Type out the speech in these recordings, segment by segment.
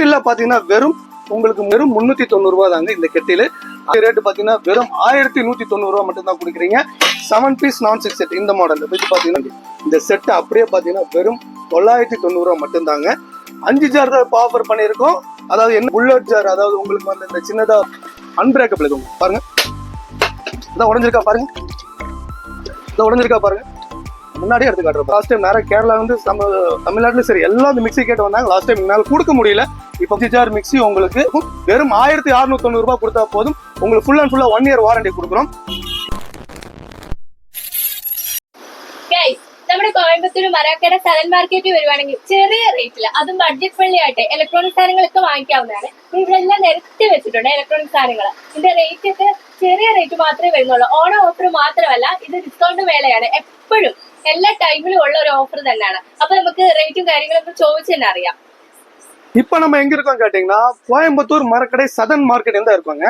கெட்டில பாத்தீங்கன்னா வெறும் உங்களுக்கு வெறும் 390 ரூபாய் தாங்க இந்த கெட்டில். ரேட்டு பாத்தீங்கன்னா வெறும் 1190 ரூபாய் மட்டும் தான் கொடுக்குறீங்க. 7 பீஸ் நான் ஸ்டிக் செட் இந்த மாடல் இது பாத்தீங்கன்னா இந்த செட் அப்படியே பாத்தீங்கன்னா வெறும் 990 ரூபாய் மட்டும் தாங்க. 5 ஜார் தான் ஆஃபர் பண்ணியிருக்கோம். அதாவது என்ன புல்லட் ஜார், அதாவது உங்களுக்கு வந்து இந்த சின்னதா அன்பிரேக்கபிள் இது பாருங்க, இதான் உடஞ்சிருக்கா பாருங்க, இதான் உடஞ்சிருக்கா பாருங்க. முன்னாடியே எடுத்து காட்டுறோம். லாஸ்ட் டைம் நிறைய கேரளா வந்து தமிழ்நாட்டுல சரி எல்லா மிக்சி கேட்டு வந்தாங்க. லாஸ்ட் டைம் என்னால கொடுக்க முடியல. இப்போ 5 ஜார் மிக்சி உங்களுக்கு வெறும் 1690 ரூபாய் கொடுத்தா போதும். உங்களுக்கு ஃபுல் அண்ட் ஃபுல்லா 1 இயர் வாரண்டி கொடுக்குறோம். നമ്മുടെ കോയമ്പത്തൂർ മരാക്കട സദൻ മാർക്കറ്റിൽ വരുവാണെങ്കിൽ ചെറിയ റേറ്റിൽ അതും ബഡ്ജറ്റ് ഫ്രണ്ട്ലി ആയിട്ട് ഇലക്ട്രോണിക് സാധനങ്ങളൊക്കെ വാങ്ങിക്കാവുന്നതാണ്. ഇവിടെ എല്ലാം നിരത്തി വെച്ചിട്ടുണ്ട് ഇലക്ട്രോണിക് സാധനങ്ങൾ. ഇതിന്റെ റേറ്റ് ഒക്കെ ചെറിയ റേറ്റ് മാത്രമേ വരുന്നുള്ളൂ. ഓണം ഓഫർ മാത്രമല്ല, ഇത് ഡിസ്കൗണ്ട് വേളയാണ്. എപ്പോഴും എല്ലാ ടൈമിലും ഉള്ള ഒരു ഓഫർ തന്നെയാണ്. അപ്പൊ നമുക്ക് റേറ്റും കാര്യങ്ങളൊക്കെ ചോദിച്ചു തന്നെ അറിയാം. இப்ப நம்ம எங்க இருக்கோம் கேட்டீங்கன்னா கோயம்புத்தூர் மரக்கடை சதன் மார்க்கெட் தான் இருக்கோங்க.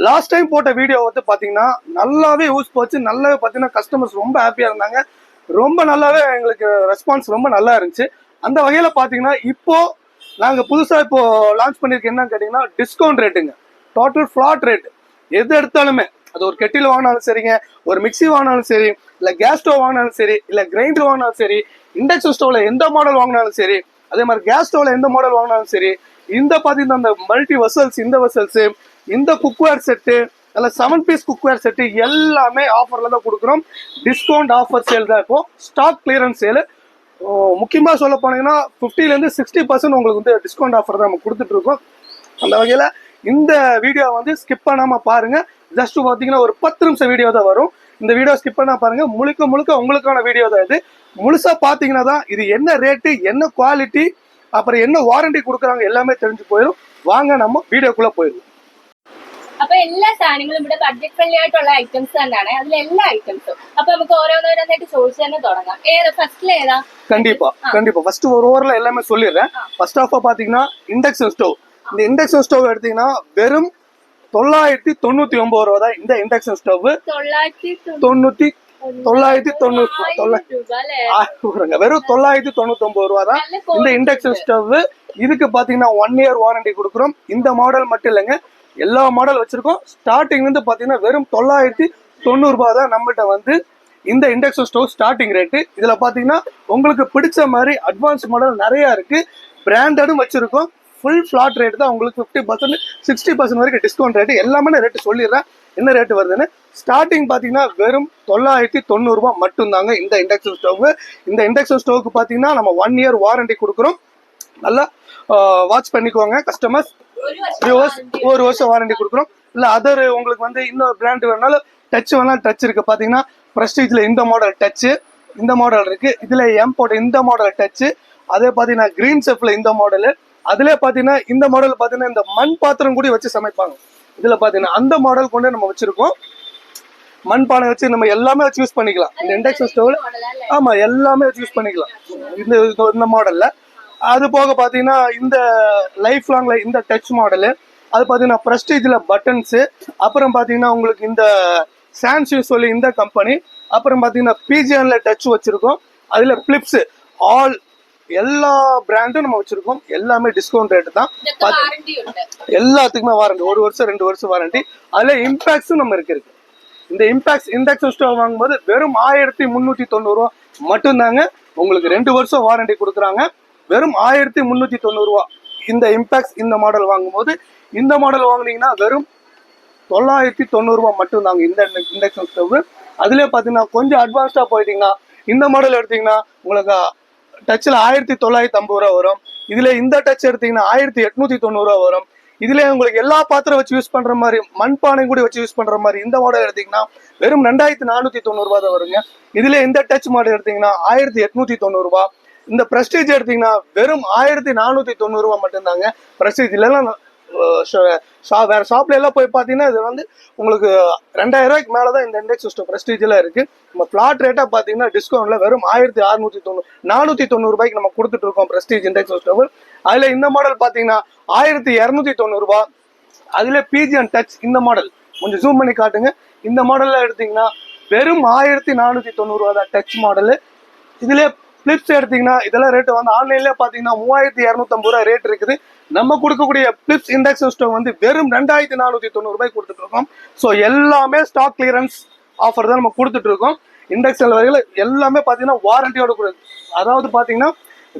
லாஸ்ட் டைம் போட்ட வீடியோ வந்து பாத்தீங்கன்னா நல்லாவே யூஸ் போச்சு. நல்லாவே பாத்தீங்கன்னா கஸ்டமர்ஸ் ரொம்ப ஹாப்பியா இருந்தாங்க. ரொம்ப நல்லாவே எங்களுக்கு ரெஸ்பான்ஸ் ரொம்ப நல்லா இருந்துச்சு. அந்த வகையில பாத்தீங்கன்னா இப்போ நாங்க புதுசா இப்போ லான்ச் பண்ணிருக்கோம். என்னன்னு கேட்டீங்கன்னா டிஸ்கவுண்ட் ரேட்டுங்க. Total flat rate. எது எடுத்தாலுமே அது ஒரு கெட்டில் வாங்கினாலும் சரிங்க, ஒரு மிக்சி வாங்கினாலும் சரி, இல்ல கேஸ் ஸ்டவ் வாங்கினாலும் சரி, இல்ல கிரைண்டர் வாங்கினாலும் சரி, இண்டக்ஷன் ஸ்டவ்ல எந்த மாடல் வாங்கினாலும் சரி, அதே மாதிரி கேஸ் ஸ்டவ்ல எந்த மாடல் வாங்கினாலும் சரி, இந்த பாத்தீங்கன்னா அந்த மல்டி வெசல்ஸ், இந்த வெசல்ஸ், இந்த குக்வேர் செட்டு, அல்ல 7 பீஸ் குக்வேர் செட்டு எல்லாமே ஆஃபர்ல தான் கொடுக்குறோம். டிஸ்கவுண்ட் ஆஃபர் சேல் தான். இப்போ ஸ்டாக் கிளியரன்ஸ் சேல். முக்கியமா சொல்ல போனீங்கன்னா 50% இருந்து 60% உங்களுக்கு வந்து டிஸ்கவுண்ட் ஆஃபர் தான் நம்ம கொடுத்துட்டு இருக்கோம். அந்த வகையில இந்த வீடியோ வந்து ஸ்கிப் பண்ணாம பாருங்க. ஜஸ்ட் பாத்தீங்கன்னா ஒரு 10 நிமிஷம் வீடியோ தான் வரும். இந்த வீடியோ ஸ்கிப் பண்ணா பாருங்க. முழுக்க முழுக்க உங்களுக்கான வீடியோ தான் இது. முழுசா பாத்தீங்கன்னா தான் இது என்ன ரேட்டு, என்ன குவாலிட்டி, அப்புறம் என்ன வாரண்டி கொடுக்குறாங்க எல்லாமே தெரிஞ்சு போயிடும். வாங்க நம்ம வீடியோக்குள்ள போயிடும். അപ്പൊ എല്ലാ സാധനങ്ങളും ഇവിടെ ബഡ്ജറ്റ് ഫ്രണ്ട്ലി ആയിട്ടുള്ള ഐറ്റംസ് തന്നെയാണ്. അതിൽ എല്ലാ ഐറ്റംസും. അപ്പൊ നമുക്ക് ഓരോന്നോരോന്നായിട്ട് ചോദിച്ചു തന്നെ തുടങ്ങാം. ഫസ്റ്റിൽ ഏതാ? கண்டிப்பா கண்டிப்பா ஃபர்ஸ்ட் ஒரு ஓவர்ல எல்லாமே சொல்லிடுறேன். ஃபர்ஸ்ட் ஆஃப் பாத்தீங்கன்னா இண்டக்ஷன் ஸ்டவ். இந்த இண்டக்ஷன் ஸ்டவ் எடுத்தீங்கன்னா வெறும் 999 ரூபா தான் இந்த இண்டக்ஷன் ஸ்டவ். 990 வெறும் 999 ரூபா தான் இந்த இண்டக்ஷன் ஸ்டவ். இதுக்கு பாத்தீங்கன்னா 1 இயர் வாரண்டி கொடுக்குறோம். இந்த மாடல் மட்டும் இல்லைங்க, எல்லா மாடல் வச்சிருக்கோம். ஸ்டார்டிங் வந்து பாத்தீங்கன்னா வெறும் 990 ரூபாய் தான் நம்மகிட்ட வந்து இந்த இண்டக்ஷன் ஸ்டவ் ஸ்டார்டிங் ரேட்டு. இதுல பாத்தீங்கன்னா உங்களுக்கு பிடிச்ச மாதிரி அட்வான்ஸ் மாடல் நிறைய இருக்கு. பிராண்டடும் வச்சிருக்கோம். ஃபுல் ஃபிளாட் ரேட் தான். உங்களுக்கு 50% 60% வரைக்கும் டிஸ்கவுண்ட் ரேட்டு. எல்லாமே ரேட்டு சொல்லிடுறேன் என்ன ரேட்டு வருதுன்னு. ஸ்டார்டிங் பாத்தீங்கன்னா வெறும் 990 ரூபாய் மட்டும் தாங்க இந்த இண்டக்ஷன் ஸ்டவ். இந்த இண்டக்ஷன் ஸ்டவ்க்கு பாத்தீங்கன்னா நம்ம 1 இயர் வாரண்டி கொடுக்குறோம். நல்லா வாட்ச் பண்ணிக்கோங்க கஸ்டமர்ஸ். ஒரு வருஷம் வாரண்டி கொடுக்குறோம். இல்ல அதர் உங்களுக்கு வந்து இன்னொரு பிராண்ட் வேணாலும் டச் வேணாலும் டச் இருக்கு. பாத்தீங்கன்னா பிரஸ்டீஜ்ல இந்த மாடல் டச், இந்த மாடல் இருக்கு. இதுல எம்போர்ட் இந்த மாடல் டச், அதே பாத்தீங்கன்னா கிரீன் செஃப்ல இந்த மாடல். அதுல பாத்தீங்கன்னா இந்த மாடல் பாத்தீங்கன்னா இந்த மண் பாத்திரம் கூட வச்சு சமைப்பாங்க. இதுல பாத்தீங்கன்னா அந்த மாடல் கொண்டு நம்ம வச்சிருக்கோம். மண் பானை வச்சு நம்ம எல்லாமே வச்சு யூஸ் பண்ணிக்கலாம். இந்த இண்டக்ஷன் ஸ்டவ்ல ஆமா எல்லாமே வச்சு யூஸ் பண்ணிக்கலாம் இந்த மாடல்ல. அது போக பாத்தீங்கன்னா இந்த லைஃப் லாங்ல இந்த டச் மாடலு, அது பாத்தீங்கன்னா பிரஸ்டீஜ்ல பட்டன்ஸ், அப்புறம் பாத்தீங்கன்னா உங்களுக்கு இந்த சான்சியூ சொல்லி இந்த கம்பெனி, அப்புறம் பாத்தீங்கன்னா பிஜிஎன்ல டச் வச்சிருக்கோம். அதுல பிளிப்ஸ் ஆல் எல்லா பிராண்டும் நம்ம வச்சிருக்கோம். எல்லாமே டிஸ்கவுண்ட் ரேட்டு தான். எல்லாத்துக்குமே வாரண்டி 1 வருஷம் 2 வருஷம் வாரண்டி. அதுல இம்பாக்ட்ஸும் நம்ம இருக்கு. இந்த இம்பாக்ட் இண்டக்ஷன் ஸ்டவ் வாங்கும்போது வெறும் 1390 ரூபா மட்டும் தாங்க. உங்களுக்கு 2 வருஷம் வாரண்டி கொடுக்குறாங்க. வெறும் 1390 ரூபா. இந்த இம்பாக்ட் இந்த மாடல் வாங்கும்போது, இந்த மாடல் வாங்கினீங்கன்னா வெறும் 990 ரூபா மட்டும் தாங்க இந்த இண்டக்ஷன் ஸ்டவ். அதுலயே பாத்தீங்கன்னா கொஞ்சம் அட்வான்ஸ்டா போயிட்டீங்கன்னா இந்த மாடல் எடுத்தீங்கன்னா உங்களுக்கு டச்ல 1950 ரூபா வரும். இதுல இந்த டச் எடுத்தீங்கன்னா 1890 ரூபா வரும். இதுல உங்களுக்கு எல்லா பாத்திரம் வச்சு யூஸ் பண்ற மாதிரி, மண்பானை கூட வச்சு யூஸ் பண்ற மாதிரி இந்த மாடல் எடுத்தீங்கன்னா வெறும் 2490 ரூபா தான் வருங்க. இதுல இந்த டச் மாடல் எடுத்தீங்கன்னா 1890 ரூபா. இந்த பிரஸ்டீஜ் எடுத்தீங்கன்னா வெறும் 1490 ரூபா மட்டும்தாங்க. பிரஸ்டீஜ் இல்லைன்னா வேற ஷாப்ல எல்லாம் போய் பாத்தீங்கன்னா இது வந்து உங்களுக்கு 2000 ரூபாய்க்கு மேலதான் இந்த இண்டக்ஷன் ஸ்டவ் பிரஸ்டீஜ்ல இருக்கு. நம்ம பிளாட் ரேட்டா பாத்தீங்கன்னா டிஸ்கவுண்ட்ல வெறும் 490 ரூபாய்க்கு நம்ம கொடுத்துட்டு இருக்கோம் பிரஸ்டீஜ் இண்டக்ஷன் ஸ்டவ். அதுல இந்த மாடல் பாத்தீங்கன்னா 1290 ரூபாய். அதுல பிஜிஎன் டச் இந்த மாடல் கொஞ்சம் ஜூம் பண்ணி காட்டுங்க. இந்த மாடல்ல எடுத்தீங்கன்னா வெறும் 1490 ரூபாய் தான் டச் மாடல். இதுல பிளிப்ஸ் எடுத்தீங்கன்னா இதெல்லாம் ரேட்டு வந்து ஆன்லைன்ல பாத்தீங்கன்னா 3250 ரூபாய் ரேட் இருக்குது. நம்ம கொடுக்கக்கூடிய பிலிப்ஸ் இண்டக்ஷன் ஸ்டவ் வந்து வெறும் 2490 ரூபாய்க்கு கொடுத்துட்டு இருக்கோம். ஸோ எல்லாமே ஸ்டாக் கிளியரன்ஸ் ஆஃபர் தான் நம்ம கொடுத்துட்டு இருக்கோம். இண்டக்ஷன் வகையில் எல்லாமே பார்த்தீங்கன்னா வாரண்டியோட கொடுக்குது. அதாவது பார்த்தீங்கன்னா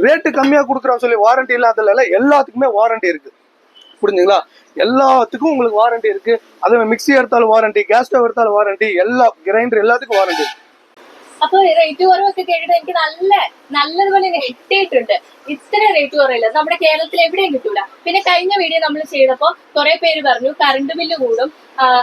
ரேட்டு கம்மியாக கொடுக்குறோம் சொல்லி வாரண்டி இல்லாததுல எல்லாத்துக்குமே வாரண்டி இருக்கு. புரிஞ்சுங்களா? எல்லாத்துக்கும் உங்களுக்கு வாரண்டி இருக்கு. அதே மிக்ஸி எடுத்தாலும் வாரண்டி, கேஸ் ஸ்டவ் எடுத்தாலும் வாரண்டி, எல்லா கிரைண்டர் எல்லாத்துக்கும் வாரண்டி இருக்கு. അപ്പൊ റേറ്റ് കുറവൊക്കെ കേട്ടിട്ട് എനിക്ക് നല്ലതുപോലെ ഞെട്ടിയിട്ടുണ്ട്. ഇത്ര റേറ്റ് കുറയില്ല നമ്മുടെ കേരളത്തിൽ എവിടെയും കിട്ടൂല. പിന്നെ കഴിഞ്ഞ വീഡിയോ നമ്മൾ ചെയ്തപ്പോ കുറെ പേര് പറഞ്ഞു കറണ്ട് ബില്ല് കൂടും,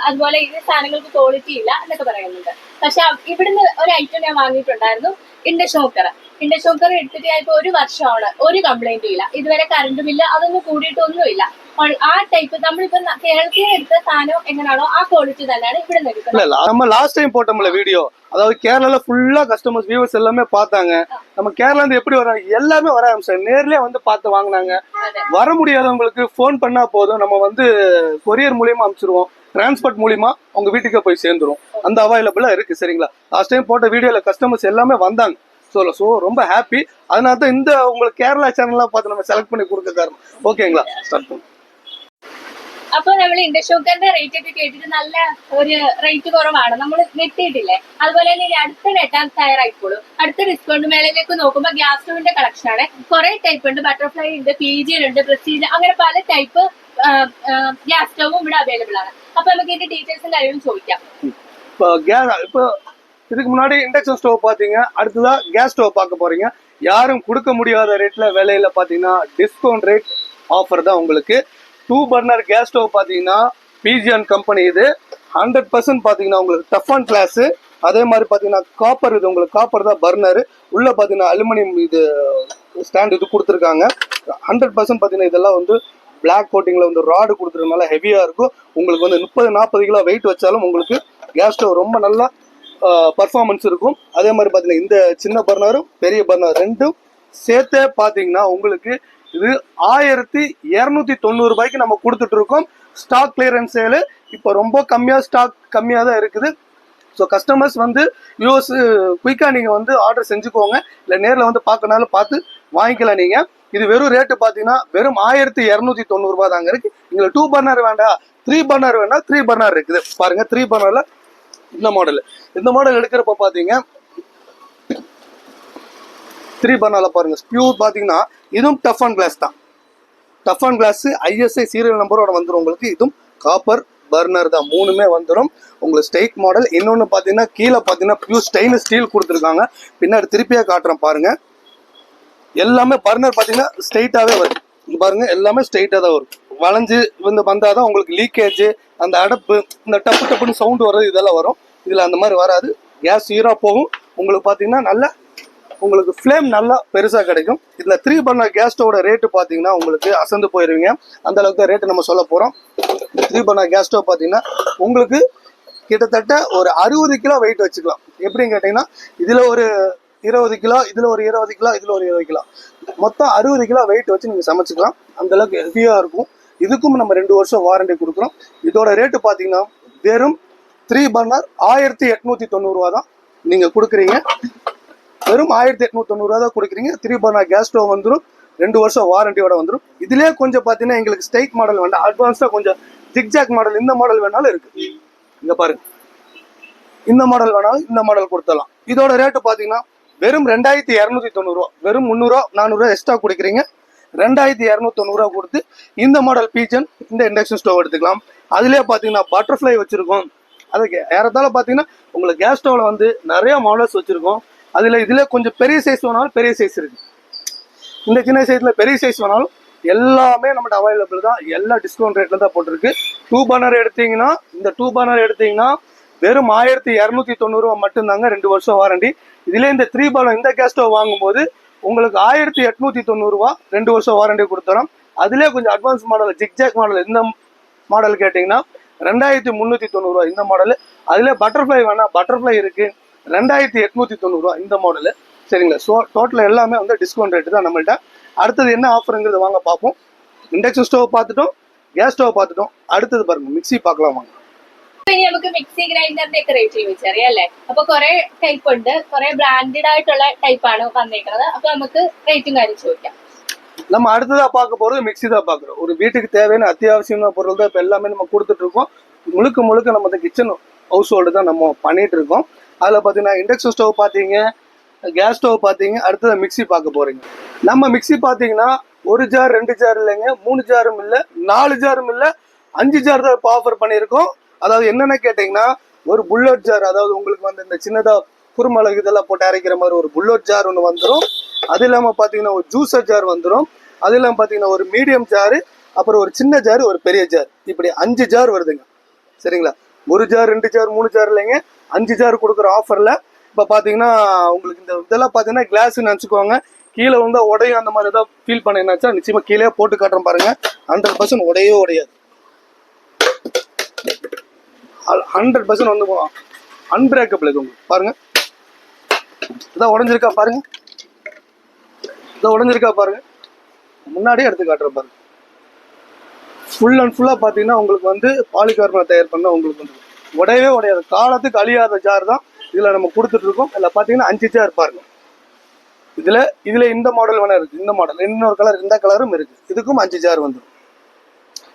അതുപോലെ ഇത് സാധനങ്ങൾക്ക് ക്വാളിറ്റി ഇല്ല എന്നൊക്കെ പറയുന്നുണ്ട്. പക്ഷെ ഇവിടുന്ന് ഒരു ഐറ്റം ഞാൻ വാങ്ങിയിട്ടുണ്ടായിരുന്നു, ഇൻഡക്ഷൻ കുക്കർ. ഇൻഡക്ഷൻ കുക്കർ എടുത്തിട്ട് ഇപ്പൊ 1 വർഷമാണ്, ഒരു കംപ്ലൈന്റും ഇല്ല. ഇതുവരെ കറണ്ട് ബില്ല് അതൊന്നും കൂടിയിട്ടൊന്നുമില്ല. ആ ടൈപ്പ് നമ്മളിപ്പോ കേരളത്തിൽ എടുത്ത സാധനം എങ്ങനെയാണോ ആ ക്വാളിറ്റി തന്നെയാണ് ഇവിടെ എടുക്കുന്നത്. நம்ம லாஸ்ட் டைம் போட்டோம்ல வீடியோ, அதாவது கேரளால ஃபுல்லா கஸ்டமர்ஸ் வியூவர்ஸ் எல்லாமே பார்த்தாங்க. நம்ம கேரளா இருந்து எப்படி வராங்க எல்லாமே வர ஆரம்பிச்சாங்க. நேர்லயே வந்து பார்த்து வாங்கினாங்க. வர முடியாதவங்களுக்கு ஃபோன் பண்ணா போதும், நம்ம வந்து கொரியர் மூலியமா அனுப்பிச்சிருவோம். டிரான்ஸ்போர்ட் மூலியமா உங்க வீட்டுக்கே போய் சேர்ந்துரும். அந்த அவைலபிளா இருக்கு. சரிங்களா? லாஸ்ட் டைம் போட்ட வீடியோல கஸ்டமர்ஸ் எல்லாமே வந்தாங்க. ஸோ ரொம்ப ஹாப்பி. அதனால தான் இந்த உங்களுக்கு கேரளா சேனல்லாம் பார்த்து நம்ம செலக்ட் பண்ணி கொடுக்க காரணம். ஓகேங்களா? ஸ்டார்ட் பண்ணுங்க. അപ്പൊ നമ്മൾ ഇൻഡക്ഷൻ കുക്കറിന്റെ റേറ്റ് ഒക്കെ കേട്ടിട്ട് നല്ല ഒരു റേറ്റ് കുറവാണ്, നമ്മൾ നെട്ടിയിട്ടില്ലേ? അതുപോലെ തന്നെ ഇനി അടുത്ത നെട്ടാൻ തയ്യാറായിക്കോളൂ. അടുത്ത ഡിസ്കൗണ്ട് മേളയിലേക്ക് നോക്കുമ്പോൾ ഗ്യാസ് സ്റ്റവിന്റെ കളക്ഷൻ ആണ്. കുറെ ടൈപ്പ് ഉണ്ട്, ബട്ടർഫ്ലൈ ഉണ്ട്, PG ഉണ്ട്, പ്രസ്റ്റീജ്, അങ്ങനെ പല ടൈപ്പ് ഗ്യാസ് സ്റ്റവും ഇവിടെ അവൈലബിൾ ആണ്. അപ്പൊ നമുക്ക് ഇതിന്റെ ഡീറ്റെയിൽസും കാര്യങ്ങളും ചോദിക്കാം. இப்போ இதுக்கு முன்னாடி இண்டக்ஷன் ஸ்டவ் பாத்தீங்க, அடுத்ததா கேஸ் ஸ்டவ் பார்க்க போறீங்க. யாரும் கொடுக்க முடியாத ரேட்ல விலையில பாத்தீங்கன்னா டிஸ்கவுண்ட் ரேட் ஆஃபர் தான் உங்களுக்கு. 2 பர்னர் கேஸ் ஸ்டவ் பாத்தீங்கன்னா பிஜிஎன் கம்பெனி இது 100% பாத்தீங்கன்னா உங்களுக்கு டஃப் அண்ட் கிளாஸ். அதே மாதிரி பாத்தீங்கன்னா காப்பர், இது உங்களுக்கு காப்பர் தான் பர்னர். உள்ள பாத்தீங்கன்னா அலுமினியம் இது ஸ்டாண்ட் இது கொடுத்துருக்காங்க. 100% பாத்தீங்கன்னா இதெல்லாம் வந்து பிளாக் கோட்டிங்ல வந்து ராடு கொடுத்துருக்கனால ஹெவியா இருக்கும். உங்களுக்கு வந்து 30-40 கிலோ வெயிட் வச்சாலும் உங்களுக்கு கேஸ் ஸ்டவ் ரொம்ப நல்லா பர்ஃபார்மன்ஸ் இருக்கும். அதே மாதிரி பாத்தீங்கன்னா இந்த சின்ன பர்னரும் பெரிய பர்னர் ரெண்டும் சேர்த்தே பாத்தீங்கன்னா உங்களுக்கு இது 1290 ரூபாய்க்கு நம்ம கொடுத்துட்டு இருக்கோம். ஸ்டாக் கிளியரன்ஸ் சேல் இப்போ ரொம்ப ஸ்டாக் கம்மியா தான் இருக்குது. ஸோ கஸ்டமர்ஸ் வந்து யூஎஸ் குயிக்கா நீங்க வந்து ஆர்டர் செஞ்சுக்கோங்க, இல்லை நேரில் வந்து பார்க்கனாலும் பார்த்து வாங்கிக்கலாம் நீங்க. இது வெறும் ரேட்டு பார்த்தீங்கன்னா வெறும் 1290 ரூபாய் தாங்க இருக்கு. எங்களுக்கு 2 பர்னர் வேண்டாம், 3 பர்னர் வேணா 3 பர்னர் இருக்குது. பாருங்க 3 பர்னர்ல இந்த மாடல் எடுக்கிறப்ப பாத்தீங்க 3 பர்னர்ல பாருங்க பியூர் பாத்தீங்கன்னா இதுவும் டஃப் அண்ட் கிளாஸ் தான். Toughened glass ISI serial நம்பரோட வந்துடும் உங்களுக்கு. இதுவும் காப்பர் பர்னர் தான், 3மே வந்துடும் உங்களுக்கு. Straight model. இன்னொன்று பார்த்தீங்கன்னா கீழே பார்த்தீங்கன்னா பியூர் ஸ்டெயின்லெஸ் ஸ்டீல் கொடுத்துருக்காங்க. பின்னாடி திருப்பியாக காட்டுறேன் பாருங்க. எல்லாமே பர்னர் பார்த்தீங்கன்னா ஸ்ட்ரெயிட்டாகவே வரும். பாருங்க எல்லாமே ஸ்ட்ரெயிட்டாக தான் வரும். வளைஞ்சு வந்து வந்தாதான் உங்களுக்கு லீக்கேஜ், அந்த அடப்பு, இந்த டப்புன்னு சவுண்ட் வர்றது இதெல்லாம் வரும். இதில் அந்த மாதிரி வராது. கேஸ் சீராக போகும் உங்களுக்கு. பார்த்தீங்கன்னா நல்ல உங்களுக்கு ஃப்ளேம் நல்லா பெருசாக கிடைக்கும். இதில் 3 பர்னர் கேஸ் ஸ்டவோட ரேட்டு பார்த்தீங்கன்னா உங்களுக்கு அசந்து போயிருவீங்க. அந்த அளவுக்கு தான் ரேட்டு நம்ம சொல்ல போகிறோம். 3 பர்னர் கேஸ் ஸ்டவ் பார்த்தீங்கன்னா உங்களுக்கு கிட்டத்தட்ட ஒரு 60 கிலோ வெயிட் வச்சுக்கலாம். எப்படின்னு கேட்டிங்கன்னா இதில் ஒரு 20 கிலோ, இதில் ஒரு 20 கிலோ, இதில் ஒரு 20 கிலோ, மொத்தம் 60 கிலோ வெயிட் வச்சு நீங்கள் சமைச்சிக்கலாம். அந்த அளவுக்கு ஹெவியாக இருக்கும். இதுக்கும் நம்ம 2 வருஷம் வாரண்டி கொடுக்குறோம். இதோட ரேட்டு பார்த்தீங்கன்னா வெறும் 3 பர்னர் 1890 ரூபா தான் நீங்கள் கொடுக்குறீங்க. வெறும் 1890 ரூபா தான் கொடுக்குறீங்க. 3 பர்னர் கேஸ் ஸ்டவ் வந்துடும், 2 வருஷம் வாரண்டியோட வந்துடும். இதுலேயே கொஞ்சம் பார்த்தீங்கன்னா எங்களுக்கு ஸ்டெயிட் மாடல் வேண்டாம், அட்வான்ஸாக கொஞ்சம் ஜிக்ஜாக் மாடல், இந்த மாடல் வேணாலும் இருக்கு. இங்க பாருங்க, இந்த மாடல் வேணாலும் இந்த மாடல் கொடுத்தலாம். இதோட ரேட்டு பார்த்தீங்கன்னா வெறும் 2290 ரூபா. வெறும் 300 ரூபா 400 ரூபா எக்ஸ்ட்ரா கொடுக்குறீங்க. 2290 ரூபா கொடுத்து இந்த மாடல் பீஜன் இந்த இண்டக்ஷன் ஸ்டவ் எடுத்துக்கலாம். அதுலேயே பார்த்தீங்கன்னா பட்டர்ஃப்ளை வச்சிருக்கோம். அதுக்கு ஏறத்தால பார்த்தீங்கன்னா உங்களுக்கு கேஸ் ஸ்டவ்ல வந்து நிறைய மாடல்ஸ் வச்சிருக்கோம். இதில் கொஞ்சம் பெரிய சைஸ் வேணாலும் பெரிய சைஸ் இருக்கு. இந்த சின்ன சைஸில் பெரிய சைஸ் வேணாலும் எல்லாமே நம்மகிட்ட அவைலபிள் தான். எல்லா டிஸ்கவுண்ட் ரேட்ல தான் போட்டிருக்கு. 2 பர்னர் எடுத்தீங்கன்னா, இந்த 2 பர்னர் எடுத்தீங்கன்னா வெறும் 1290 ரூபா மட்டும்தாங்க, 2 வருஷம் வாரண்டி. இதுல இந்த 3 பர்னர் இந்த கேஸ் ஸ்டவ் வாங்கும்போது உங்களுக்கு 1890 ரூபா 2 வருஷம் வாரண்டி கொடுத்துறோம். அதுலேயே கொஞ்சம் அட்வான்ஸ் மாடல் ஜிக்ஜாக் மாடல், இந்த மாடல் கேட்டிங்கன்னா 2390 ரூபா இந்த மாடல். அதுலேயே பட்டர்ஃப்ளை வேணா, பட்டர்ஃப்ளை இருக்கு 2890 ரூபா இந்த மாடலு. சரிங்களா? ஸோ டோட்டல் எல்லாமே வந்து டிஸ்கவுண்ட் ரேட்டு தான் நம்மள்ட்ட. அடுத்தது என்ன ஆஃபருங்கிறது வாங்க பார்ப்போம். இண்டக்ஷன் ஸ்டவ் பார்த்துட்டோம், கேஸ் ஸ்டவ் பார்த்துட்டோம். അടുത്തത് பாருங்க மிக்ஸி பார்க்கலாம் வாங்க. ഇനി നമുക്ക് മിക്സി ഗ്രൈൻഡറിന്റെ ഒക്കെ റേറ്റ് ചോദിച്ചറിയാം അല്ലേ? അപ്പൊ കുറെ ടൈപ്പ് ഉണ്ട്, കുറെ ബ്രാൻഡഡ് ആയിട്ടുള്ള ടൈപ്പാണ് വന്നേക്കുന്നത്. അപ്പൊ നമുക്ക് റേറ്റും കാര്യം ചോദിക്കാം. நம்ம அடுத்ததா பார்க்க போறது மிக்ஸி தான் பார்க்குறோம். ஒரு வீட்டுக்கு தேவையான அத்தியாவசியமான பொருள் தான் இப்போ எல்லாமே நம்ம கொடுத்துட்டு இருக்கோம். முழுக்க முழுக்க நம்ம இந்த கிச்சன் ஹவுஸ் ஹோல்டு தான் நம்ம பண்ணிட்டு இருக்கோம். அதில் பார்த்தீங்கன்னா இண்டக்ஷன் ஸ்டவ் பார்த்தீங்க, கேஸ் ஸ்டவ் பார்த்தீங்க, அடுத்தது மிக்ஸி பார்க்க போறீங்க. நம்ம மிக்ஸி பார்த்தீங்கன்னா 1 ஜார் 2 ஜார் இல்லைங்க, 3 ஜாரும் இல்லை, 4 ஜாரும் இல்லை, 5 ஜார் தான் இப்போ ஆஃபர் பண்ணியிருக்கோம். அதாவது என்னென்ன கேட்டிங்கன்னா, ஒரு புல்லட் ஜார், அதாவது உங்களுக்கு வந்து இந்த சின்னதாக குறுமிளகு இதெல்லாம் போட்டு அரைக்கிற மாதிரி ஒரு புல்லட் ஜார் ஒன்று வந்துடும். அது இல்லாமல் பார்த்தீங்கன்னா ஒரு ஜூஸர் ஜார் வந்துடும். அது இல்லாமல் பார்த்தீங்கன்னா ஒரு மீடியம் ஜாரு, அப்புறம் ஒரு சின்ன ஜார், ஒரு பெரிய ஜார், இப்படி 5 ஜார் வருதுங்க. சரிங்களா? 1 ஜார் 2 ஜார் 3 ஜார் இல்லைங்க, 5 ஜார் கொடுக்குற ஆஃபரில் இப்போ பார்த்தீங்கன்னா உங்களுக்கு இந்த இதெல்லாம் பார்த்தீங்கன்னா கிளாஸ்ன்னு நினச்சிக்கோங்க. கீழே வந்து உடையும் அந்த மாதிரி ஏதாவது ஃபீல் பண்ணினாச்சா நிச்சயமாக கீழே போட்டு காட்டுறேன் பாருங்க. 100% உடையவே உடையாது. 100% வந்து அன்பிரேக்கபிள் இது உங்களுக்கு பாருங்க. இதான் உடஞ்சிருக்கா பாருங்க, இதான் உடஞ்சிருக்கா பாருங்க. முன்னாடியே எடுத்து காட்டுறேன் பாருங்க. ஃபுல் அண்ட் ஃபுல்லாக பார்த்தீங்கன்னா உங்களுக்கு வந்து பாலிகார்பனேட் தயார் பண்ண உங்களுக்கு வந்து உடையவே உடையாது. காலத்துக்கு அழியாத ஜார் தான் இதில் நம்ம கொடுத்துட்டு இருக்கோம். இதில் பார்த்தீங்கன்னா 5 ஜார் பாருங்க. இதில் இந்த மாடல் வேணா இருக்குது, இந்த மாடல் இன்னொரு கலர், இந்த கலரும் இருக்குது. இதுக்கும் 5 ஜார் வந்துடும்.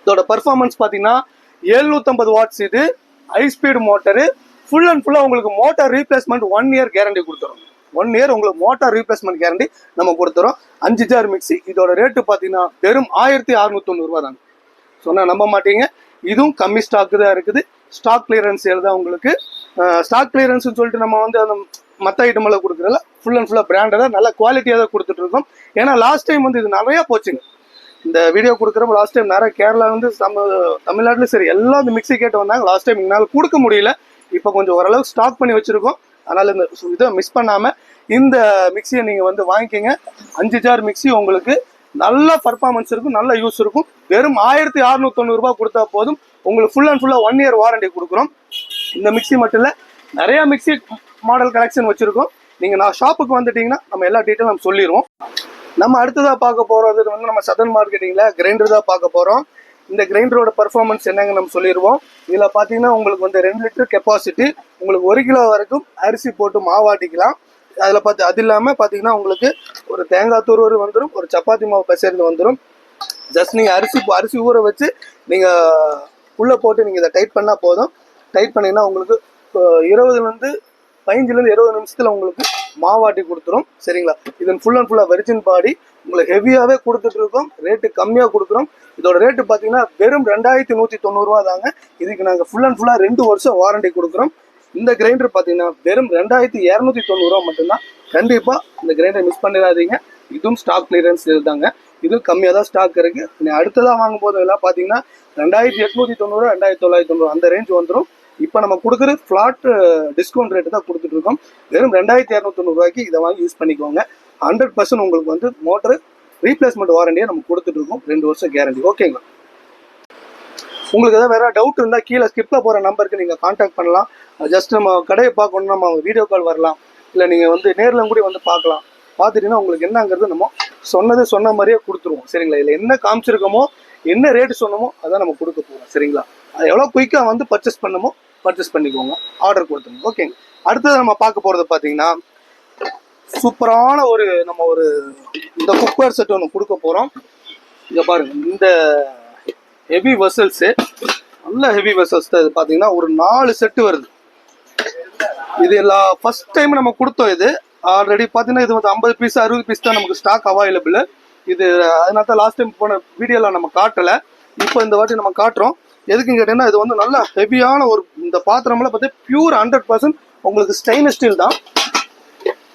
இதோட பர்ஃபார்மன்ஸ் பார்த்தீங்கன்னா 750 வாட்ஸ். இது high speed motor. Full and ஃபுல்லாக உங்களுக்கு மோட்டார் ரீப்ளேஸ்மெண்ட் 1 இயர் கேரண்டி கொடுத்துரும். 1 இயர் உங்களுக்கு மோட்டார் ரீப்ளேஸ்மெண்ட் கேரண்டி நம்ம கொடுத்துறோம். 5 ஜார் மிக்ஸி. இதோட ரேட்டு பார்த்தீங்கன்னா வெறும் 1690 ரூபா தாங்க. சொன்னால் நம்ப மாட்டீங்க. இதுவும் கம்மி ஸ்டாக்கு தான் இருக்குது. ஸ்டாக் கிளியரன்ஸ் எழுதா உங்களுக்கு. ஸ்டாக் கிளியரன்ஸ்னு சொல்லிட்டு நம்ம வந்து அந்த மற்ற ஐட்டமெல்லாம் கொடுக்குறதில்ல. ஃபுல் அண்ட் ஃபுல்லாக பிராண்டடாக நல்ல குவாலிட்டியாக தான் கொடுத்துட்டு இருக்கோம். ஏன்னா லாஸ்ட் டைம் வந்து இது நிறையா போச்சுங்க. இந்த வீடியோ கொடுக்குறப்ப லாஸ்ட் டைம் நிறைய கேரளா வந்து தமிழ்நாட்டிலும் சரி எல்லாம் இந்த மிக்ஸி கேட்டு வந்தாங்க. லாஸ்ட் டைம் எங்களால் கொடுக்க முடியல. இப்போ கொஞ்சம் ஓரளவு ஸ்டாக் பண்ணி வச்சுருக்கோம். அதனால் இந்த இதை மிஸ் பண்ணாமல் இந்த மிக்ஸியை நீங்கள் வந்து வாங்கிக்கோங்க. 5 ஜார் மிக்ஸி உங்களுக்கு நல்ல பர்ஃபார்மன்ஸ் இருக்கும், நல்ல யூஸ் இருக்கும். வெறும் 1690 ரூபா கொடுத்தா போதும். உங்களுக்கு ஃபுல் அண்ட் ஃபுல்லாக 1 இயர் வாரண்டி கொடுக்குறோம். இந்த மிக்ஸி மட்டும் இல்லை, நிறையா மிக்ஸி மாடல் கலெக்ஷன் வச்சுருக்கோம். நீங்கள் நான் ஷாப்புக்கு வந்துட்டீங்கன்னா நம்ம எல்லா டீட்டெயிலும் நம்ம சொல்லிடுவோம். நம்ம அடுத்ததாக பார்க்க போகிறது வந்து நம்ம சதன் மார்க்கெட்டிங்கில் கிரைண்டர் தான் பார்க்க போகிறோம். இந்த கிரைண்டரோட பர்ஃபார்மன்ஸ் என்னங்க நம்ம சொல்லிடுவோம். இதில் பார்த்தீங்கன்னா உங்களுக்கு வந்து 2 லிட்டர் கெப்பாசிட்டி, உங்களுக்கு 1 கிலோ வரைக்கும் அரிசி போட்டு மாவாட்டிக்கலாம். அதில் அது இல்லாமல் பார்த்தீங்கன்னா உங்களுக்கு ஒரு தேங்காய் துருவரு வந்துடும், ஒரு சப்பாத்தி மாவு பிசைந்து வந்துடும். ஜஸ்ட் நீங்கள் அரிசி ஊற வச்சு நீங்கள் உள்ளே போட்டு நீங்கள் இதை டைட் பண்ணால் போதும். டைட் பண்ணிங்கன்னா உங்களுக்கு 15 20 நிமிஷத்தில் உங்களுக்கு மாவாட்டி கொடுத்துரும். சரிங்களா? இதன் ஃபுல் அண்ட் ஃபுல்லாக வெர்ஜின் பாடி உங்களுக்கு ஹெவியாகவே கொடுத்துட்டு இருக்கோம். ரேட்டு கம்மியாக கொடுக்குறோம். இதோட ரேட்டு பார்த்தீங்கன்னா வெறும் 2190 ரூபா தாங்க. இதுக்கு நாங்கள் ஃபுல் அண்ட் ஃபுல்லாக 2 வருஷம் வாரண்டி கொடுக்குறோம். இந்த கிரைண்டர் பார்த்தீங்கன்னா வெறும் 2290 ரூபா மட்டும்தான். கண்டிப்பாக இந்த கிரைண்டர் மிஸ் பண்ணிடாதீங்க. இதுவும் ஸ்டாக் கிளியரன்ஸ் இருந்தாங்க. இதுவும் கம்மியாக தான் ஸ்டாக் இருக்குது. நீ அடுத்ததாக வாங்கும் போது எல்லாம் பார்த்தீங்கன்னா 2890 2990 அந்த ரேஞ்ச் வந்துடும். இப்போ நம்ம கொடுக்குற ஃப்ளாட் டிஸ்கவுண்ட் ரேட்டு தான் கொடுத்துட்ருக்கோம். வெறும் 2290 ரூபாய்க்கு இதை வாங்கி யூஸ் பண்ணிக்கோங்க. 100% உங்களுக்கு வந்து மோட்டர் ரீப்ளேஸ்மெண்ட் வாரண்டியை நம்ம கொடுத்துட்ருக்கோம். 2 வருஷம் கேரண்டி. ஓகேங்களா? உங்களுக்கு ஏதாவது வேறு டவுட் இருந்தால் கீழே ஸ்கிப்பில் போகிற நம்பருக்கு நீங்கள் கான்டாக்ட் பண்ணலாம். ஜஸ்ட் நம்ம கடையை பார்க்கணுன்னா நம்ம வீடியோ கால் வரலாம், இல்லை நீங்கள் வந்து நேரில் கூட வந்து பார்க்கலாம். பார்த்துட்டிங்கன்னா உங்களுக்கு என்னங்கிறது நம்ம சொன்ன மாதிரியே கொடுத்துருவோம். சரிங்களா? இதில் என்ன காமிச்சிருக்கோமோ, என்ன ரேட்டு சொன்னமோ அதான் நம்ம கொடுக்க போகிறோம். சரிங்களா? அது எவ்வளோ குயிக்காக வந்து பர்ச்சேஸ் பண்ணமோ பர்ச்சேஸ் பண்ணிக்கோங்க, ஆர்டர் கொடுத்துருங்க. ஓகேங்க. அடுத்தது நம்ம பார்க்க போகிறது பார்த்தீங்கன்னா சூப்பரான நம்ம இந்த குக்வேர் செட் ஒன்று கொடுக்க போகிறோம். இங்கே பாருங்கள், இந்த ஹெவி வெசல்ஸு, நல்ல ஹெவி வெசல்ஸ் தான். இது பார்த்தீங்கன்னா ஒரு 4 செட்டு வருது. இது எல்லாம் ஃபர்ஸ்ட் டைம் நம்ம கொடுத்தோம். இது ஆல்ரெடி பார்த்தீங்கன்னா இது வந்து 50 பீஸ் 60 பீஸ் தான் நமக்கு ஸ்டாக் அவைலபிள். இது அதனால தான் லாஸ்ட் டைம் போன வீடியோவில் நம்ம காட்டலை. இப்போ இந்த வாட்டி நம்ம காட்டுறோம். எதுக்குன்னு கேட்டீங்கன்னா இது வந்து நல்ல ஹெவியான இந்த பாத்திரம்லாம் பார்த்தீங்கன்னா பியூர் 100% உங்களுக்கு ஸ்டெயின்லெஸ் ஸ்டீல் தான்.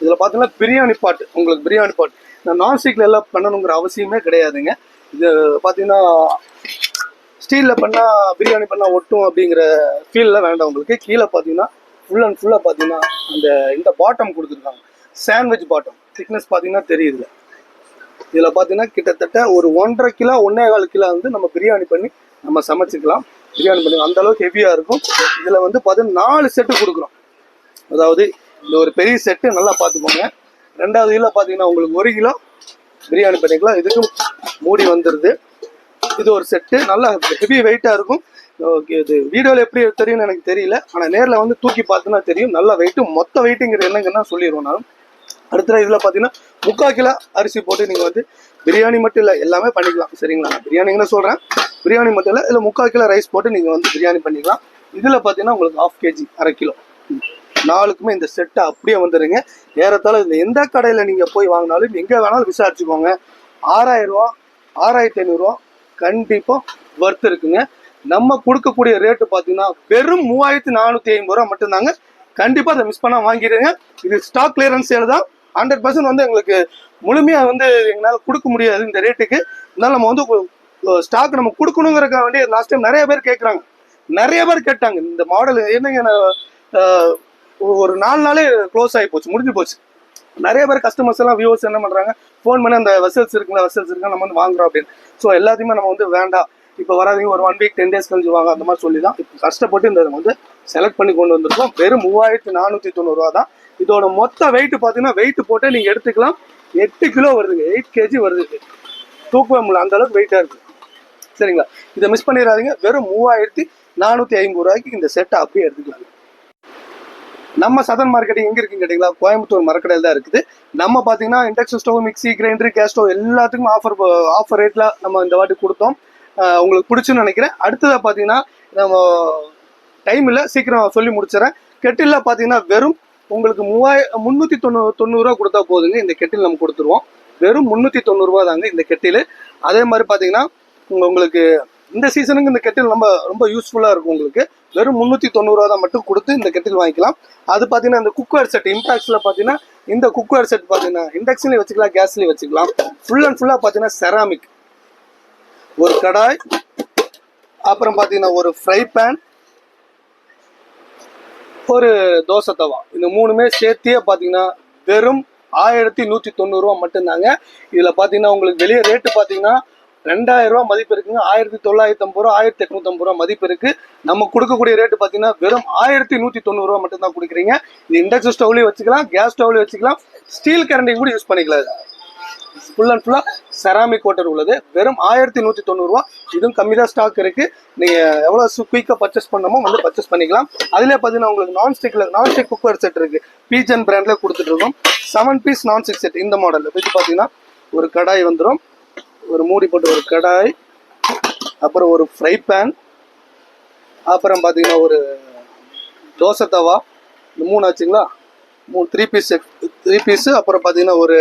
இதில் பார்த்தீங்கன்னா பிரியாணி பாட், உங்களுக்கு பிரியாணி பாட் நான் நான்ஸ்டிக்கில் எல்லாம் பண்ணணுங்கிற அவசியமே கிடையாதுங்க. இது பார்த்தீங்கன்னா ஸ்டீலில் பண்ணால் பிரியாணி பண்ணால் ஒட்டும் அப்படிங்கிற ஃபீல்லாம் வேண்டாம் உங்களுக்கு. கீழே பார்த்தீங்கன்னா ஃபுல் அண்ட் ஃபுல்லாக பார்த்தீங்கன்னா இந்த பாட்டம் கொடுத்துருக்காங்க. சாண்ட்விச் பாட்டம் திக்னஸ் பார்த்தீங்கன்னா தெரியுதுல. இதில் பார்த்தீங்கன்னா கிட்டத்தட்ட ஒரு 1.5 கிலோ 1.25 கிலோ வந்து நம்ம பிரியாணி பண்ணி நம்ம சமைச்சிக்கலாம். பிரியாணி பண்ணி அந்த அளவுக்கு ஹெவியாக இருக்கும். இதில் வந்து பார்த்தீங்கன்னா 4 செட்டு கொடுக்குறோம். அதாவது இந்த ஒரு பெரிய செட்டு நல்லா பார்த்துக்கோங்க. 2வது இதில் பார்த்தீங்கன்னா உங்களுக்கு 1 கிலோ பிரியாணி பண்ணிக்கலாம். இதுக்கும் மூடி வந்துடுது. இது ஒரு செட்டு நல்லா ஹெவி வெயிட்டாக இருக்கும். ஓகே, இது வீடியோவில் எப்படி தெரியும்னு எனக்கு தெரியல, ஆனால் நேரில் வந்து தூக்கி பார்த்தோன்னா தெரியும். நல்ல வெயிட்டு, மொத்த வெயிட்டுங்கிற என்னங்கன்னா சொல்லிடுவோம் நான். அடுத்த இதில் பார்த்தீங்கன்னா 3/4 கிலோ அரிசி போட்டு நீங்கள் வந்து பிரியாணி மட்டும் இல்லை எல்லாமே பண்ணிக்கலாம். சரிங்களா, நான் பிரியாணின்னு சொல்கிறேன், பிரியாணி மட்டும் இல்லை, இல்லை 3/4 கிலோ ரைஸ் போட்டு நீங்கள் வந்து பிரியாணி பண்ணிக்கலாம். இதில் பார்த்தீங்கன்னா உங்களுக்கு 1/2 கேஜி, 1/2 கிலோ, 4க்குமே இந்த செட்டை அப்படியே வந்துடுங்க. ஏறத்தாழ இதில் எந்த கடையில் நீங்கள் போய் வாங்கினாலும் எங்கே வேணாலும் விசாரிச்சுக்கோங்க, 6000 ரூபா 6500 ரூபா கண்டிப்பாக ஒர்த் இருக்குங்க. நம்ம கொடுக்கக்கூடிய ரேட்டு பார்த்தீங்கன்னா வெறும் 3450 ரூபா மட்டும்தாங்க. கண்டிப்பாக அதை மிஸ் பண்ணால் வாங்கிடுங்க. இது ஸ்டாக் கிளியரன்ஸ் சேல் தான். 100% வந்து எங்களுக்கு முழுமையாக வந்து எங்களால் கொடுக்க முடியாது இந்த ரேட்டுக்கு. இருந்தாலும் நம்ம வந்து ஸ்டாக் நம்ம கொடுக்கணுங்கிறக்க வேண்டிய லாஸ்ட் டைம் நிறைய பேர் கேட்குறாங்க, நிறைய பேர் கேட்டாங்க இந்த மாடல் என்னங்க. ஒரு 4 நாளே க்ளோஸ் ஆகி போச்சு, முடிஞ்சு போச்சு. நிறைய பேர் கஸ்டமர்ஸ் எல்லாம் வியூவர்ஸ் என்ன பண்ணுறாங்க, ஃபோன் பண்ணி அந்த வெசல்ஸ் இருக்குங்க நம்ம வந்து வாங்குறோம் அப்படின்னு. ஸோ எல்லாத்தையுமே நம்ம வந்து வேண்டாம், இப்போ வராதிங்க, ஒரு 1 வீக் 10 days கழிச்சு வாங்க அந்த மாதிரி சொல்லி தான் இப்போ கஷ்டப்பட்டு இந்த வந்து செலக்ட் பண்ணி கொண்டு வந்திருக்கோம். வெறும் 3490 ரூபா தான். இதோட மொத்த வெயிட் பார்த்தீங்கன்னா வெயிட் போட்டு நீங்கள் எடுத்துக்கலாம். 8 கிலோ வருதுங்க, 8 கேஜி வருது. தூக்கவே முடியல, அந்த அளவுக்கு வெயிட்டாக இருக்குது. சரிங்களா, இதை மிஸ் பண்ணிடாதீங்க. வெறும் 3450 ரூபாய்க்கு இந்த செட்டை அப்படியே எடுத்துக்கலாம். நம்ம சதன் மார்க்கெட்டிங் எங்கே இருக்குன்னு கேட்டிங்களா, கோயம்புத்தூர் மரக்கடையில் தான் இருக்குது. நம்ம பார்த்தீங்கன்னா induction stove, mixie, grinder, gas stove எல்லாத்துக்கும் ஆஃபர் ரேட்டில் நம்ம இந்த வாட்டி கொடுத்தோம். உங்களுக்கு பிடிச்சுன்னு நினைக்கிறேன். அடுத்ததாக பார்த்தீங்கன்னா நம்ம டைம் இல்லை, சீக்கிரம் சொல்லி முடிச்சிடறேன். கெட்டிலில் பார்த்தீங்கன்னா வெறும் உங்களுக்கு 390 ரூபா கொடுத்தா போதுங்க. இந்த கெட்டில் நம்ம கொடுத்துருவோம். வெறும் 390 ரூபா தாங்க இந்த கெட்டில். அதே மாதிரி பார்த்தீங்கன்னா உங்களுக்கு இந்த சீசனுக்கு இந்த கெட்டில் ரொம்ப யூஸ்ஃபுல்லாக இருக்கும் உங்களுக்கு. வெறும் 390 ரூபா தான் மட்டும் கொடுத்து இந்த கெட்டில் வாங்கிக்கலாம். அது பார்த்தீங்கன்னா இந்த குக்வேர் செட் இம்பாக்ஸில் பார்த்தீங்கன்னா இந்த குக்வேர் செட் பார்த்தீங்கன்னா இண்டக்ஷன்லேயும் வச்சுக்கலாம், கேஸ்லேயும் வச்சுக்கலாம். ஃபுல் அண்ட் ஃபுல்லாக பார்த்தீங்கன்னா செராமிக், ஒரு கடாய், அப்புறம் பார்த்தீங்கன்னா ஒரு ஃப்ரை பேன், ஒரு தோசை தவா, இந்த 3மே சேர்த்தியே பார்த்தீங்கன்னா வெறும் 1190 ரூபா மட்டும்தாங்க. இதில் பார்த்தீங்கன்னா உங்களுக்கு வெளியே ரேட்டு பார்த்தீங்கன்னா 2000 ரூபா மதிப்பு இருக்குங்க. 1950 ரூபா 1850 ரூபா மதிப்பு இருக்கு. நம்ம கொடுக்கக்கூடிய ரேட்டு பார்த்தீங்கன்னா வெறும் 1190 ரூபா மட்டும் தான் கொடுக்குறீங்க. இது இண்டக்ஷன் ஸ்டவ்லையும் வச்சுக்கலாம், கேஸ் ஸ்டவ்லையும் வச்சுக்கலாம், ஸ்டீல் கரண்டையும் கூட யூஸ் பண்ணிக்கலாம். ஃபுல் அண்ட் ஃபுல்லாக செராமிக் வாட்டர் உள்ளது. வெறும் 1190 ரூபா. இதுவும் கம்மி தான் ஸ்டாக் இருக்கு. நீங்கள் எவ்வளோ குயிக்காக பர்ச்சேஸ் பண்ணணுமோ வந்து பர்ச்சேஸ் பண்ணிக்கலாம். அதிலே பார்த்தீங்கன்னா உங்களுக்கு நான்ஸ்டிக் குக்கர் செட் இருக்கு, பீஜன் பிராண்டில் கொடுத்துட்டு இருக்கோம். 7 பீஸ் நான்ஸ்டிக் செட் இந்த மாடலில் இது பார்த்தீங்கன்னா ஒரு கடாய் வந்துடும், ஒரு மூடி போட்டு ஒரு கடாய், அப்புறம் ஒரு ஃப்ரை பேன், அப்புறம் பார்த்தீங்கன்னா ஒரு தோசை தவா, இந்த 3 ஆச்சுங்களா, 3 பீஸு. அப்புறம் பார்த்தீங்கன்னா ஒரு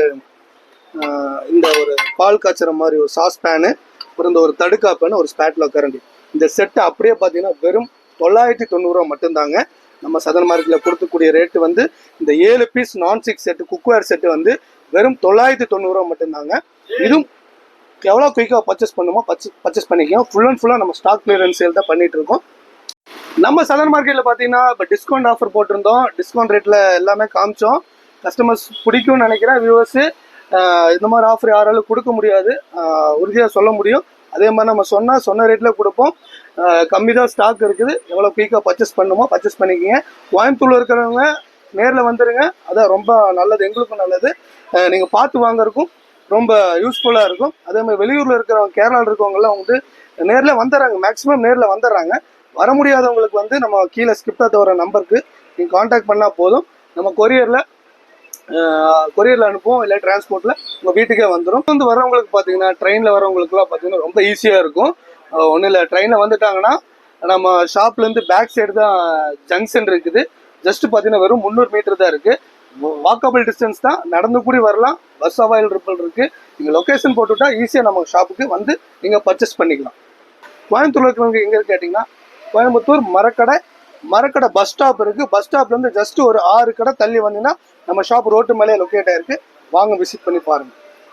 இந்த ஒரு பால் காய்ச்சற மாதிரி ஒரு சாஸ் பேனு, அப்புறம் இந்த ஒரு தடுக்கா பேனு, ஒரு ஸ்பேட்லா கரண்டி. இந்த செட்டு அப்படியே பார்த்தீங்கன்னா வெறும் 990 ரூபா மட்டும்தாங்க. நம்ம சதன் மார்க்கெட்டில் கொடுக்கக்கூடிய ரேட்டு வந்து இந்த 7 piece nonstick set cookware set வந்து வெறும் 990 ரூபா மட்டும்தாங்க. இதுவும் எவ்வளோ குயிக்காக பர்ச்சேஸ் பண்ணுமோ பர்ச்சேஸ் பண்ணிக்கலாம். ஃபுல் அண்ட் ஃபுல்லாக நம்ம ஸ்டாக் கிளியரன்ஸ் சேல் தான் பண்ணிட்டு இருக்கோம். நம்ம சதன் மார்க்கெட்டில் பார்த்தீங்கன்னா இப்போ டிஸ்கவுண்ட் ஆஃபர் போட்டிருந்தோம். டிஸ்கவுண்ட் ரேட்டில் எல்லாமே காமிச்சோம். கஸ்டமர்ஸ் பிடிக்கும்னு நினைக்கிறேன். வியூவர்ஸு இந்த மாதிரி ஆஃபர் யாராலும் கொடுக்க முடியாது, உறுதியாக சொல்ல முடியும். அதே மாதிரி நம்ம சொன்ன ரேட்டில் கொடுப்போம். கம்மி தான் ஸ்டாக் இருக்குது. எவ்வளோ குயிக்காக பர்ச்சேஸ் பண்ணுமோ பர்ச்சேஸ் பண்ணிக்கிங்க. கோயம்புத்தூரில் இருக்கிறவங்க நேரில் வந்துடுங்க, அதான் ரொம்ப நல்லது, எங்களுக்கும் நல்லது. நீங்கள் பார்த்து வாங்குறதுக்கும் ரொம்ப யூஸ்ஃபுல்லாக இருக்கும். அதே மாதிரி வெளியூரில் இருக்கிறவங்க, கேரளாவில் இருக்கவங்களாம் வந்து நேரில் வந்துடுறாங்க, மேக்ஸிமம் நேரில் வந்துடுறாங்க. வர முடியாதவங்களுக்கு வந்து நம்ம கீழே ஸ்கிப்டாக தவிர நம்பருக்கு நீங்கள் காண்டாக்ட் பண்ணால் போதும். நம்ம கொரியரில் அனுப்புவோம், இல்லை டிரான்ஸ்போர்ட்டில் உங்கள் வீட்டுக்கே வந்துடும். வந்து வரவங்களுக்கு பார்த்தீங்கன்னா ட்ரெயினில் வரவங்களுக்குலாம் பார்த்தீங்கன்னா ரொம்ப ஈஸியாக இருக்கும். ஒன்றும் இல்லை, ட்ரெயினில் வந்துட்டாங்கன்னா நம்ம ஷாப்லேருந்து பேக் சைடு தான் ஜங்ஷன் இருக்குது. ஜஸ்ட்டு பார்த்தீங்கன்னா வெறும் 300 மீட்டர் தான் இருக்குது. வாக்கபிள் டிஸ்டன்ஸ் தான், நடந்து கூடி வரலாம். பஸ் அவைலபிள் இருக்குது. நீங்கள் லொக்கேஷன் போட்டுவிட்டா ஈஸியாக நம்ம ஷாப்புக்கு வந்து நீங்கள் பர்ச்சேஸ் பண்ணிக்கலாம். கோயம்புத்தூரில் இருக்கிறவங்க எங்கே கேட்டிங்கன்னா கோயம்புத்தூர் மரக்கடை பஸ் ஸ்டாப் இருக்குது. பஸ் ஸ்டாப்லேருந்து ஜஸ்ட் ஒரு 6 கடை தள்ளி வந்தீங்கன்னா நம்ம ஷாப் ரோட்டு மேலே லொக்கேட் ஆகிருக்கு. வாங்க விசிட் பண்ணி பாருங்கள்.